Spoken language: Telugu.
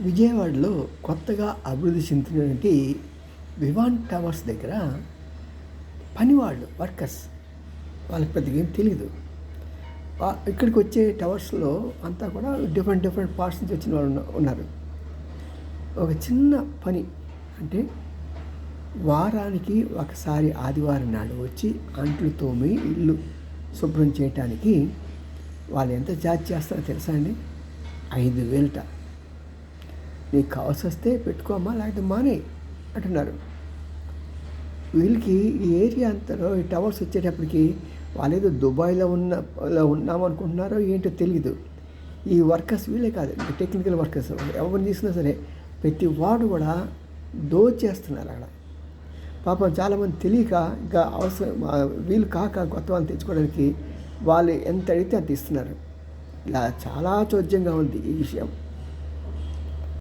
విజయవాడలో కొత్తగా అభివృద్ధి చెందుతున్నటువంటి వివాన్ టవర్స్ దగ్గర పనివాళ్ళు వర్కర్స్ వాళ్ళకి పెద్దగా ఏం తెలీదు. ఇక్కడికి వచ్చే టవర్స్లో అంతా కూడా డిఫరెంట్ పార్ట్స్ నుంచి వచ్చిన వాళ్ళు ఉన్నారు. ఒక చిన్న పని అంటే వారానికి ఒకసారి ఆదివారం నాడు వచ్చి అంట్లు తోమి ఇల్లు శుభ్రం చేయటానికి వాళ్ళు ఎంత ఛార్జ్ చేస్తారో తెలుసా అండి? 5,000. నీకు కావాల్సి వస్తే పెట్టుకోమ్మా, లేకపోతే మానే అంటున్నారు. వీళ్ళకి ఈ ఏరియా అంతలో ఈ టవర్స్ వచ్చేటప్పటికి వాళ్ళేదో దుబాయ్లో ఉన్నామనుకుంటున్నారో ఏంటో తెలియదు. ఈ వర్కర్స్ వీళ్ళే కాదు, టెక్నికల్ వర్కర్స్ ఎవరిని తీసినా సరే ప్రతి వాడు కూడా దోచేస్తున్నారు అక్కడ. పాపం చాలామంది తెలియక ఇంకా అవసరం వీలు కాక కొత్త వాళ్ళని తెచ్చుకోవడానికి వాళ్ళు ఎంత అడిగితే అంత ఇస్తున్నారు. ఇలా చాలా చోద్యంగా ఉంది ఈ విషయం.